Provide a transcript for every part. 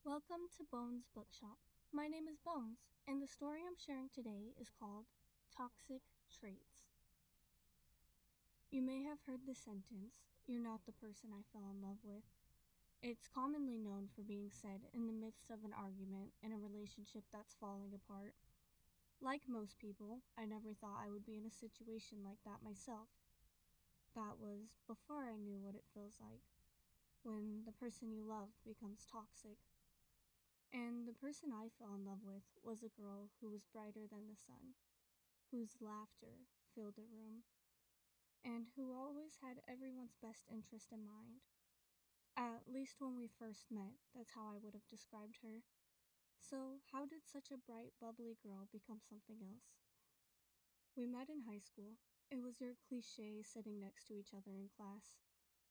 Welcome to Bones Bookshop. My name is Bones, and the story I'm sharing today is called Toxic Traits. You may have heard the sentence, "You're not the person I fell in love with." It's commonly known for being said in the midst of an argument in a relationship that's falling apart. Like most people, I never thought I would be in a situation like that myself. That was before I knew what it feels like when the person you love becomes toxic. And the person I fell in love with was a girl who was brighter than the sun, whose laughter filled the room, and who always had everyone's best interest in mind. At least when we first met, that's how I would have described her. So, how did such a bright, bubbly girl become something else? We met in high school. It was your cliché sitting next to each other in class.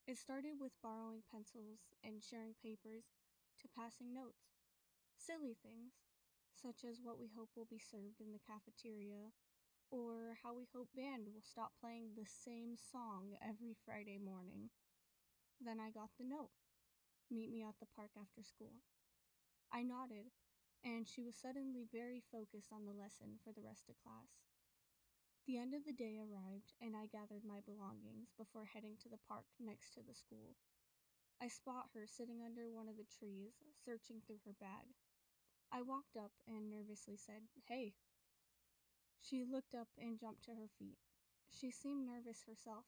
It started with borrowing pencils and sharing papers to passing notes. Silly things, such as what we hope will be served in the cafeteria, or how we hope band will stop playing the same song every Friday morning. Then I got the note, "Meet me at the park after school." I nodded, and she was suddenly very focused on the lesson for the rest of class. The end of the day arrived, and I gathered my belongings before heading to the park next to the school. I spot her sitting under one of the trees, searching through her bag. I walked up and nervously said, "Hey." She looked up and jumped to her feet. She seemed nervous herself.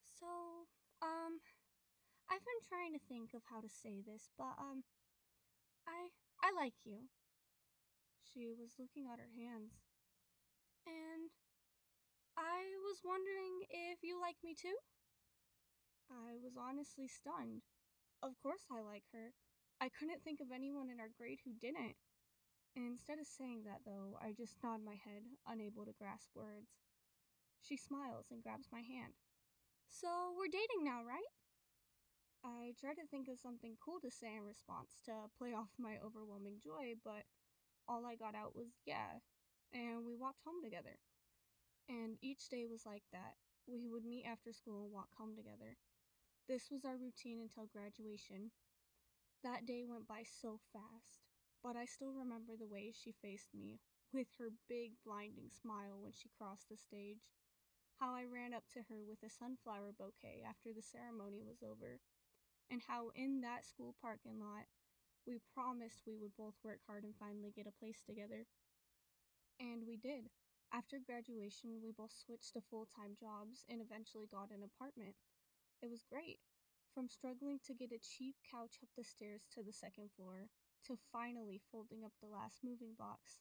So, um, I've been trying to think of how to say this, but, I like you." She was looking at her hands. "And I was wondering if you like me too?" I was honestly stunned. Of course I like her. I couldn't think of anyone in our grade who didn't. Instead of saying that, though, I just nod my head, unable to grasp words. She smiles and grabs my hand. "So we're dating now, right?" I try to think of something cool to say in response to play off my overwhelming joy, but all I got out was "yeah," and we walked home together. And each day was like that. We would meet after school and walk home together. This was our routine until graduation. That day went by so fast, but I still remember the way she faced me, with her big blinding smile when she crossed the stage. How I ran up to her with a sunflower bouquet after the ceremony was over, and how in that school parking lot we promised we would both work hard and finally get a place together. And we did. After graduation, we both switched to full-time jobs and eventually got an apartment. It was great. From struggling to get a cheap couch up the stairs to the second floor, to finally folding up the last moving box,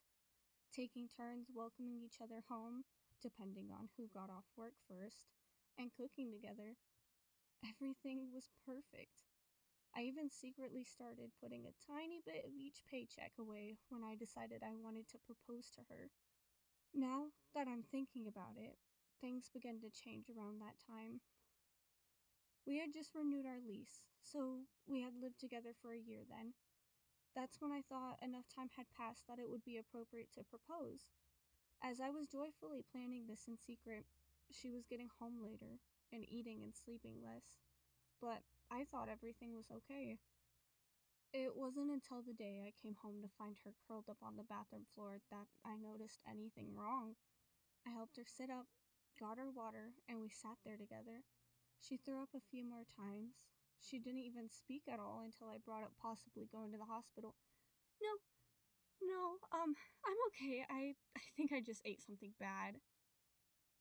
taking turns welcoming each other home, depending on who got off work first, and cooking together. Everything was perfect. I even secretly started putting a tiny bit of each paycheck away when I decided I wanted to propose to her. Now that I'm thinking about it, things began to change around that time. We had just renewed our lease, so we had lived together for a year then. That's when I thought enough time had passed that it would be appropriate to propose. As I was joyfully planning this in secret, she was getting home later and eating and sleeping less. But I thought everything was okay. It wasn't until the day I came home to find her curled up on the bathroom floor that I noticed anything wrong. I helped her sit up, got her water, and we sat there together. She threw up a few more times. She didn't even speak at all until I brought up possibly going to the hospital. "No, no, I'm okay. I think I just ate something bad."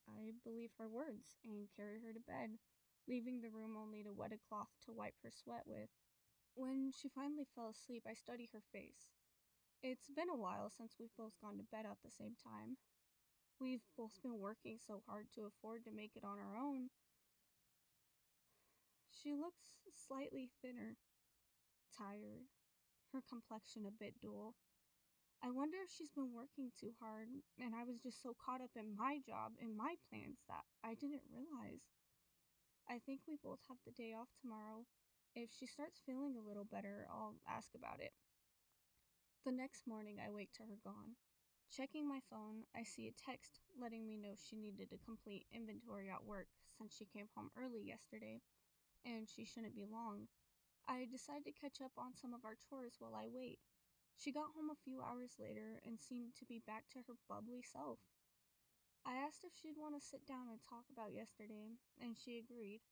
I believe her words and carried her to bed, leaving the room only to wet a cloth to wipe her sweat with. When she finally fell asleep, I studied her face. It's been a while since we've both gone to bed at the same time. We've both been working so hard to afford to make it on our own. She looks slightly thinner, tired, her complexion a bit dull. I wonder if she's been working too hard, and I was just so caught up in my job and my plans that I didn't realize. I think we both have the day off tomorrow. If she starts feeling a little better, I'll ask about it. The next morning, I wake to her gone. Checking my phone, I see a text letting me know she needed to complete inventory at work since she came home early yesterday, and she shouldn't be long. I decide to catch up on some of our chores while I wait. She got home a few hours later and seemed to be back to her bubbly self. I asked if she'd want to sit down and talk about yesterday, and she agreed.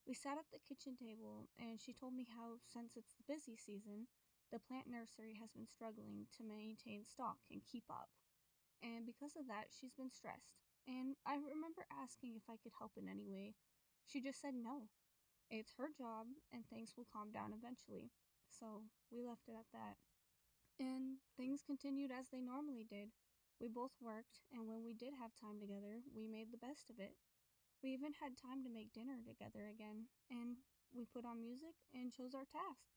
We sat at the kitchen table, and she told me how, since it's the busy season, the plant nursery has been struggling to maintain stock and keep up. And because of that, she's been stressed. And I remember asking if I could help in any way. She just said no. It's her job, and things will calm down eventually. So we left it at that. And things continued as they normally did. We both worked, and when we did have time together, we made the best of it. We even had time to make dinner together again, and we put on music and chose our task.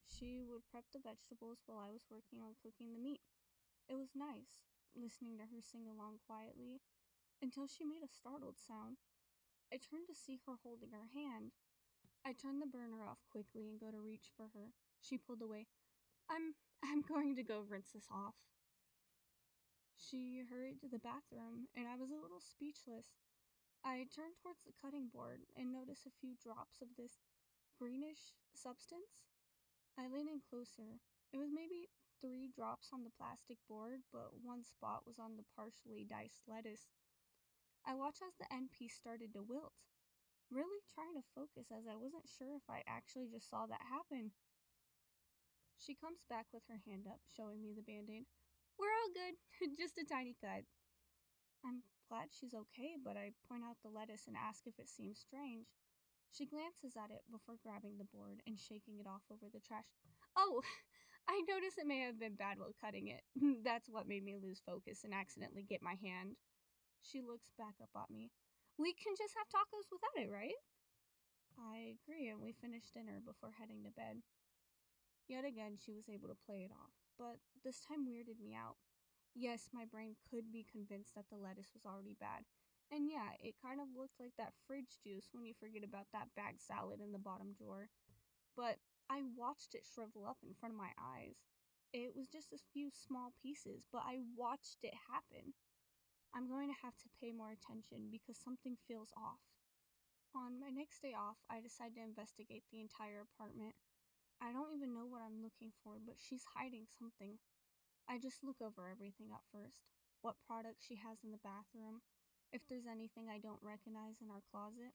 She would prep the vegetables while I was working on cooking the meat. It was nice, listening to her sing along quietly, until she made a startled sound. I turned to see her holding her hand. I turned the burner off quickly and go to reach for her. She pulled away. I'm going to go rinse this off. She hurried to the bathroom, and I was a little speechless. I turned towards the cutting board and noticed a few drops of this greenish substance. I leaned in closer. It was maybe 3 drops on the plastic board, but one spot was on the partially diced lettuce. I watched as the end piece started to wilt, really trying to focus as I wasn't sure if I actually just saw that happen. She comes back with her hand up, showing me the band-aid. We're all good, just a tiny cut. I'm glad she's okay, but I point out the lettuce and ask if it seems strange. She glances at it before grabbing the board and shaking it off over the trash. Oh, I noticed it may have been bad while cutting it. That's what made me lose focus and accidentally get my hand. She looks back up at me. We can just have tacos without it, right? I agree, and we finish dinner before heading to bed. Yet again, she was able to play it off, but this time weirded me out. Yes, my brain could be convinced that the lettuce was already bad. And yeah, it kind of looked like that fridge juice when you forget about that bag salad in the bottom drawer. But I watched it shrivel up in front of my eyes. It was just a few small pieces, but I watched it happen. I'm going to have to pay more attention because something feels off. On my next day off, I decide to investigate the entire apartment. I don't even know what I'm looking for, but she's hiding something. I just look over everything at first. What products she has in the bathroom, if there's anything I don't recognize in our closet.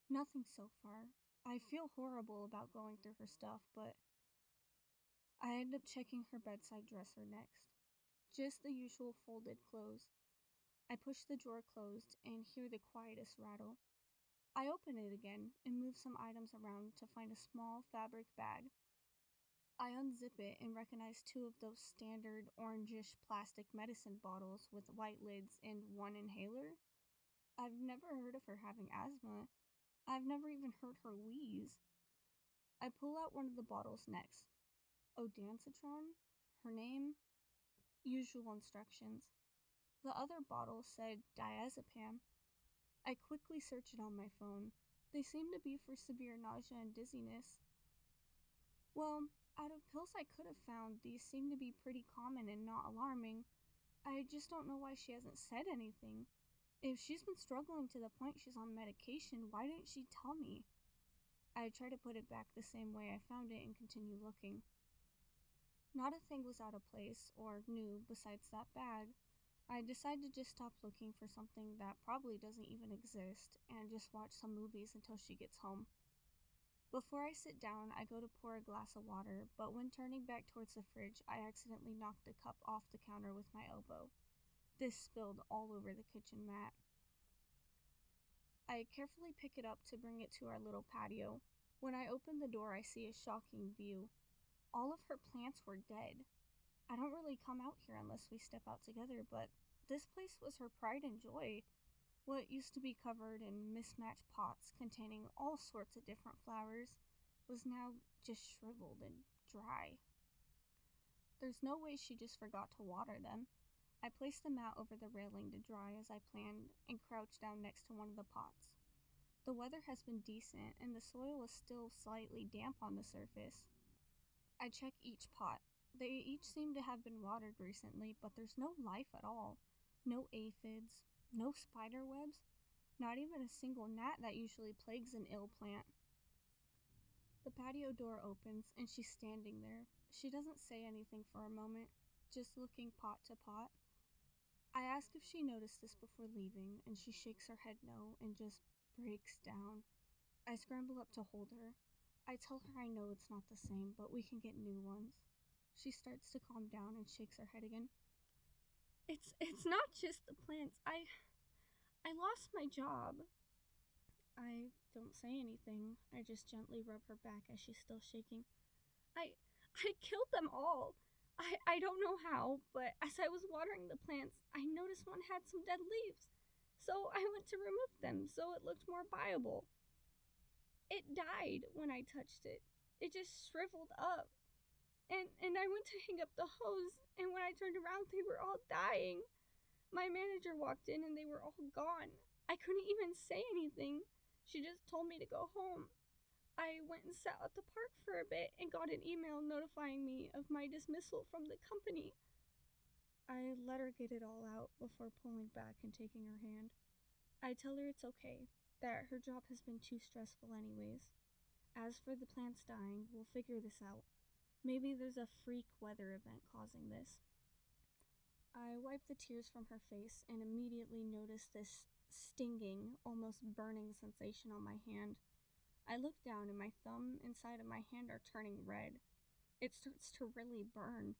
Nothing so far. I feel horrible about going through her stuff, but I end up checking her bedside dresser next. Just the usual folded clothes. I push the drawer closed and hear the quietest rattle. I open it again and move some items around to find a small fabric bag. I unzip it and recognize 2 of those standard orangish plastic medicine bottles with white lids and one inhaler. I've never heard of her having asthma. I've never even heard her wheeze. I pull out one of the bottles next. Odancitron? Her name? Usual instructions. The other bottle said diazepam. I quickly search it on my phone. They seem to be for severe nausea and dizziness. Well, out of pills I could have found, these seem to be pretty common and not alarming. I just don't know why she hasn't said anything. If she's been struggling to the point she's on medication, why didn't she tell me? I try to put it back the same way I found it and continue looking. Not a thing was out of place or new besides that bag. I decide to just stop looking for something that probably doesn't even exist and just watch some movies until she gets home. Before I sit down, I go to pour a glass of water, but when turning back towards the fridge, I accidentally knock the cup off the counter with my elbow. This spilled all over the kitchen mat. I carefully pick it up to bring it to our little patio. When I open the door, I see a shocking view. All of her plants were dead. I don't really come out here unless we step out together, but this place was her pride and joy. What used to be covered in mismatched pots containing all sorts of different flowers was now just shriveled and dry. There's no way she just forgot to water them. I placed the mat over the railing to dry as I planned and crouched down next to one of the pots. The weather has been decent and the soil is still slightly damp on the surface. I check each pot. They each seem to have been watered recently, but there's no life at all. No aphids, no spider webs, not even a single gnat that usually plagues an ill plant. The patio door opens and she's standing there. She doesn't say anything for a moment, just looking pot to pot. I ask if she noticed this before leaving, and she shakes her head no and just breaks down. I scramble up to hold her. I tell her I know it's not the same, but we can get new ones. She starts to calm down and shakes her head again. It's not just the plants. I lost my job. I don't say anything. I just gently rub her back as she's still shaking. I killed them all. I don't know how, but as I was watering the plants, I noticed one had some dead leaves. So I went to remove them so it looked more viable. It died when I touched it. It just shriveled up. And I went to hang up the hose, and when I turned around, they were all dying. My manager walked in and they were all gone. I couldn't even say anything. She just told me to go home. I went and sat at the park for a bit and got an email notifying me of my dismissal from the company. I let her get it all out before pulling back and taking her hand. I tell her it's okay, that her job has been too stressful anyways. As for the plants dying, we'll figure this out. Maybe there's a freak weather event causing this. I wipe the tears from her face and immediately notice this stinging, almost burning sensation on my hand. I look down and my thumb inside of my hand are turning red. It starts to really burn.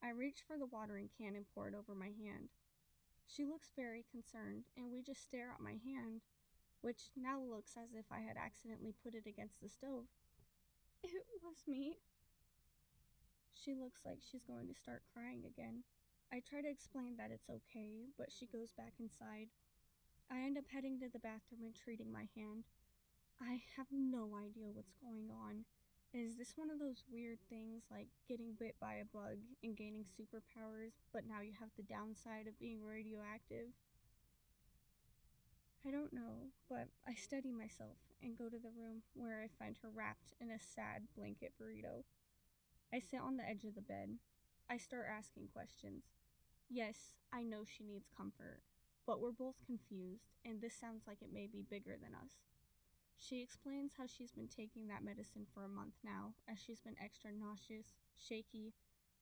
I reach for the watering can and pour it over my hand. She looks very concerned, and we just stare at my hand, which now looks as if I had accidentally put it against the stove. It was me. She looks like she's going to start crying again. I try to explain that it's okay, but she goes back inside. I end up heading to the bathroom and treating my hand. I have no idea what's going on. Is this one of those weird things like getting bit by a bug and gaining superpowers, but now you have the downside of being radioactive? I don't know, but I steady myself and go to the room where I find her wrapped in a sad blanket burrito. I sit on the edge of the bed. I start asking questions. Yes, I know she needs comfort, but we're both confused, and this sounds like it may be bigger than us. She explains how she's been taking that medicine for a month now, as she's been extra nauseous, shaky,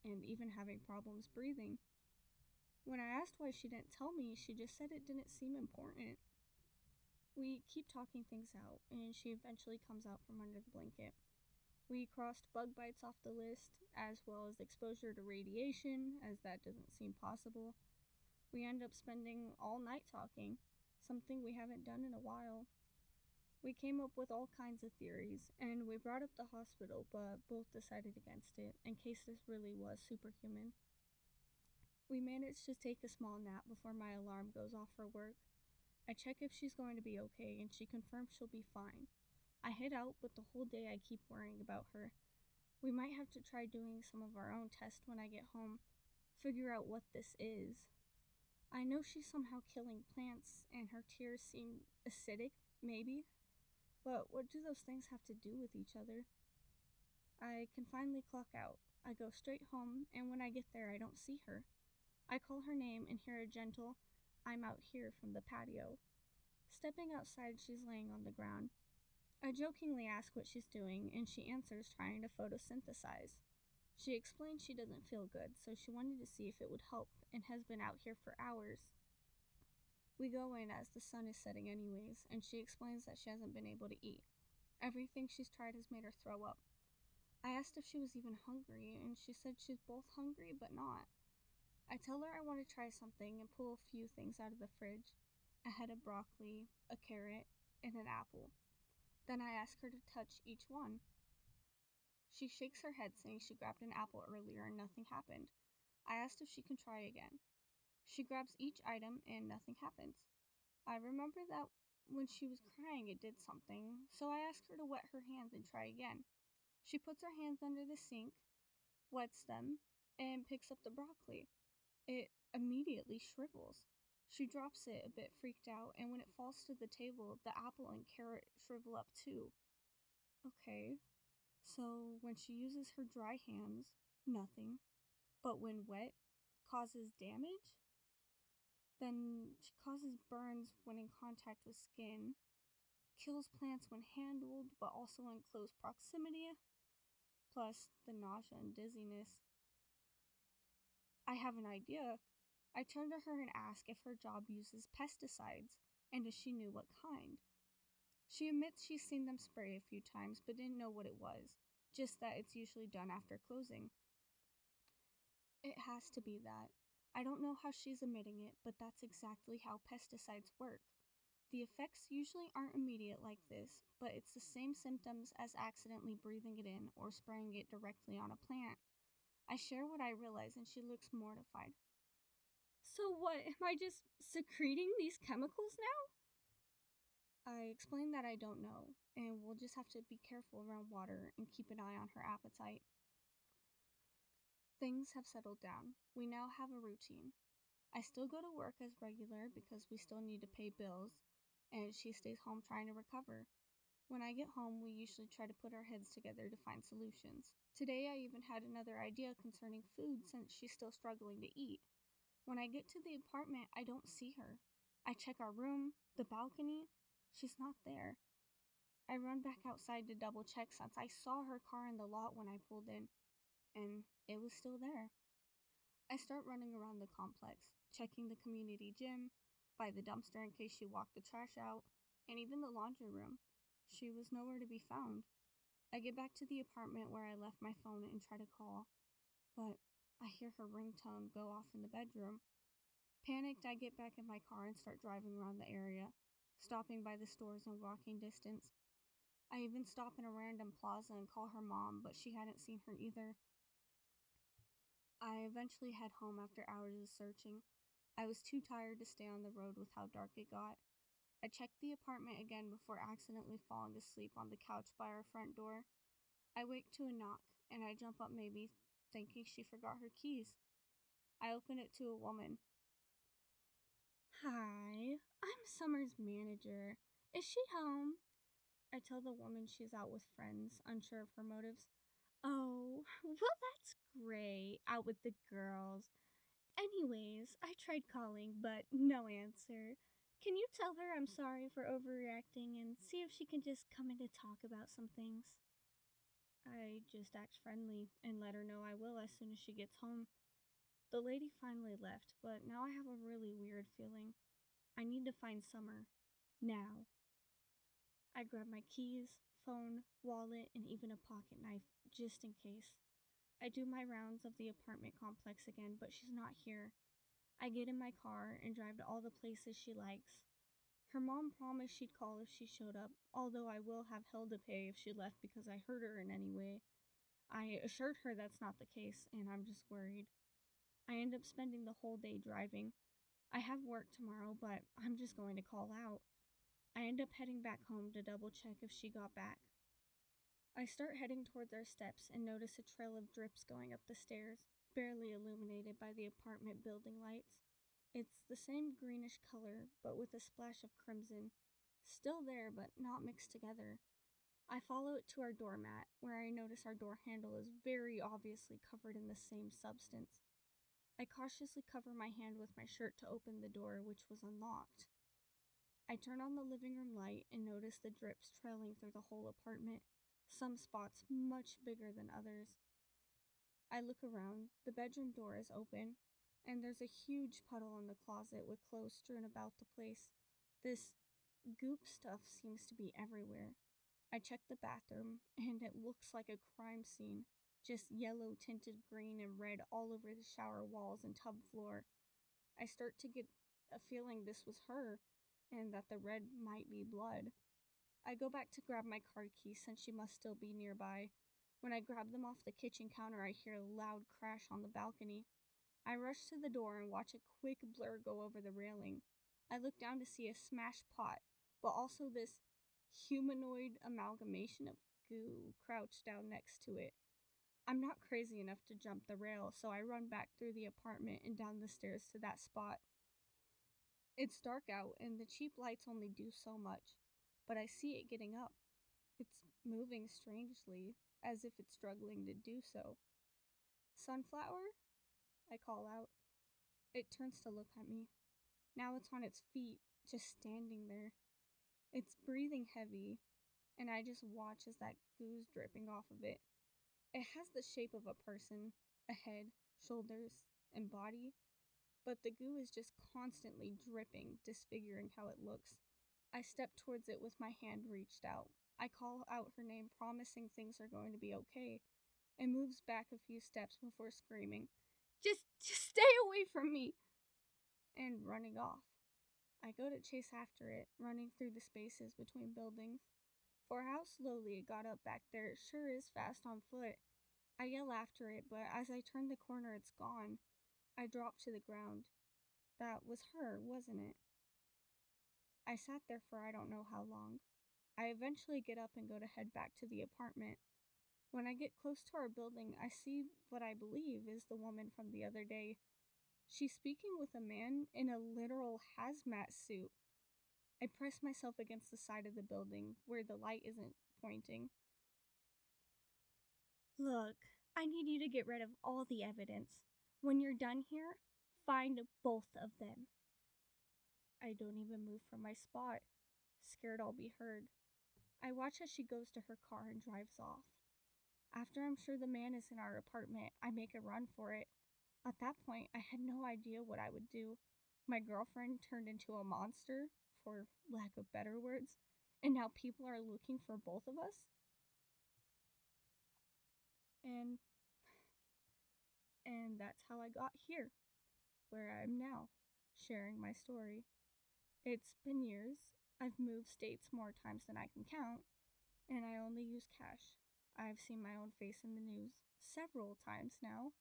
and even having problems breathing. When I asked why she didn't tell me, she just said it didn't seem important. We keep talking things out, and she eventually comes out from under the blanket. We crossed bug bites off the list, as well as exposure to radiation, as that doesn't seem possible. We end up spending all night talking, something we haven't done in a while. We came up with all kinds of theories, and we brought up the hospital, but both decided against it, in case this really was superhuman. We managed to take a small nap before my alarm goes off for work. I check if she's going to be okay, and she confirms she'll be fine. I head out, but the whole day I keep worrying about her. We might have to try doing some of our own tests when I get home, figure out what this is. I know she's somehow killing plants, and her tears seem acidic, maybe. But what do those things have to do with each other? I can finally clock out. I go straight home, and when I get there, I don't see her. I call her name and hear a gentle, "I'm out here," from the patio. Stepping outside, she's laying on the ground. I jokingly ask what she's doing, and she answers trying to photosynthesize. She explains she doesn't feel good, so she wanted to see if it would help, and has been out here for hours. We go in as the sun is setting anyways, and she explains that she hasn't been able to eat. Everything she's tried has made her throw up. I asked if she was even hungry, and she said she's both hungry but not. I tell her I want to try something and pull a few things out of the fridge. A head of broccoli, a carrot, and an apple. Then I ask her to touch each one. She shakes her head, saying she grabbed an apple earlier and nothing happened. I asked if she can try again. She grabs each item and nothing happens. I remember that when she was crying it did something, so I ask her to wet her hands and try again. She puts her hands under the sink, wets them, and picks up the broccoli. It immediately shrivels. She drops it a bit freaked out, and when it falls to the table, the apple and carrot shrivel up too. Okay, so when she uses her dry hands, nothing, but when wet, causes damage? Then she causes burns when in contact with skin. kills plants when handled, but also in close proximity, plus the nausea and dizziness. I have an idea. I turn to her and ask if her job uses pesticides, and if she knew what kind. She admits she's seen them spray a few times, but didn't know what it was, just that it's usually done after closing. It has to be that. I don't know how she's admitting it, but that's exactly how pesticides work. The effects usually aren't immediate like this, but it's the same symptoms as accidentally breathing it in or spraying it directly on a plant. I share what I realize and she looks mortified. So what, am I just secreting these chemicals now? I explain that I don't know, and we'll just have to be careful around water and keep an eye on her appetite. Things have settled down. We now have a routine. I still go to work as regular because we still need to pay bills, and she stays home trying to recover. When I get home, we usually try to put our heads together to find solutions. Today, I even had another idea concerning food since she's still struggling to eat. When I get to the apartment, I don't see her. I check our room, the balcony. She's not there. I run back outside to double check since I saw her car in the lot when I pulled in, and it was still there. I start running around the complex, checking the community gym, by the dumpster in case she walked the trash out, and even the laundry room. She was nowhere to be found. I get back to the apartment where I left my phone and try to call, but I hear her ringtone go off in the bedroom. Panicked, I get back in my car and start driving around the area, stopping by the stores in walking distance. I even stop in a random plaza and call her mom, but she hadn't seen her either. I eventually head home after hours of searching. I was too tired to stay on the road with how dark it got. I checked the apartment again before accidentally falling asleep on the couch by our front door. I wake to a knock, and I jump up maybe, thinking she forgot her keys. I open it to a woman. Hi, I'm Summer's manager. Is she home? I tell the woman she's out with friends, unsure of her motives. Oh, well, that's great. Out with the girls. Anyways, I tried calling, but no answer. Can you tell her I'm sorry for overreacting and see if she can just come in to talk about some things? I just act friendly and let her know I will as soon as she gets home. The lady finally left, but now I have a really weird feeling. I need to find Summer. Now. I grab my keys, phone, wallet, and even a pocket knife, just in case. I do my rounds of the apartment complex again, but she's not here. I get in my car and drive to all the places she likes. Her mom promised she'd call if she showed up, although I will have hell to pay if she left because I hurt her in any way. I assured her that's not the case, and I'm just worried. I end up spending the whole day driving. I have work tomorrow, but I'm just going to call out. I end up heading back home to double check if she got back. I start heading towards our steps and notice a trail of drips going up the stairs, barely illuminated by the apartment building lights. It's the same greenish color, but with a splash of crimson. Still there, but not mixed together. I follow it to our doormat, where I notice our door handle is very obviously covered in the same substance. I cautiously cover my hand with my shirt to open the door, which was unlocked. I turn on the living room light and notice the drips trailing through the whole apartment, some spots much bigger than others. I look around. The bedroom door is open, and there's a huge puddle in the closet with clothes strewn about the place. This goop stuff seems to be everywhere. I check the bathroom, and it looks like a crime scene. Just yellow tinted green and red all over the shower walls and tub floor. I start to get a feeling this was her, and that the red might be blood. I go back to grab my car keys since she must still be nearby. When I grab them off the kitchen counter, I hear a loud crash on the balcony. I rush to the door and watch a quick blur go over the railing. I look down to see a smashed pot, but also this humanoid amalgamation of goo crouched down next to it. I'm not crazy enough to jump the rail, so I run back through the apartment and down the stairs to that spot. It's dark out, and the cheap lights only do so much, but I see it getting up. It's moving strangely, as if it's struggling to do so. Sunflower? I call out. It turns to look at me. Now it's on its feet, just standing there. It's breathing heavy, and I just watch as that goo's dripping off of it. It has the shape of a person, a head, shoulders, and body, but the goo is just constantly dripping, disfiguring how it looks. I step towards it with my hand reached out. I call out her name, promising things are going to be okay, and moves back a few steps before screaming, Just stay away from me! And running off. I go to chase after it, running through the spaces between buildings. For how slowly it got up back there, it sure is fast on foot. I yell after it, but as I turn the corner, it's gone. I drop to the ground. That was her, wasn't it? I sat there for I don't know how long. I eventually get up and go to head back to the apartment. When I get close to our building, I see what I believe is the woman from the other day. She's speaking with a man in a literal hazmat suit. I press myself against the side of the building where the light isn't pointing. Look, I need you to get rid of all the evidence. When you're done here, find both of them. I don't even move from my spot, scared I'll be heard. I watch as she goes to her car and drives off. After I'm sure the man is in our apartment, I make a run for it. At that point, I had no idea what I would do. My girlfriend turned into a monster, for lack of better words, and now people are looking for both of us. And that's how I got here, where I am now, sharing my story. It's been years. I've moved states more times than I can count, and I only use cash. I've seen my own face in the news several times now.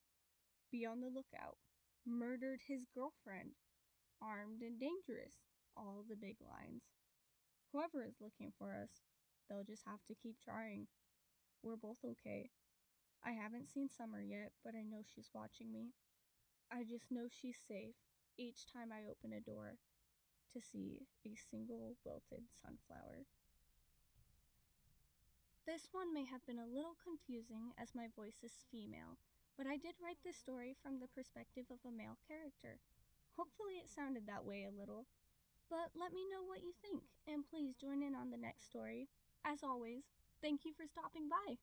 Be on the lookout. Murdered his girlfriend. Armed and dangerous. All the big lines. Whoever is looking for us, they'll just have to keep trying. We're both okay. I haven't seen Summer yet, but I know she's watching me. I just know she's safe each time I open a door to see a single wilted sunflower. This one may have been a little confusing as my voice is female, but I did write this story from the perspective of a male character. Hopefully it sounded that way a little. But let me know what you think, and please join in on the next story. As always, thank you for stopping by.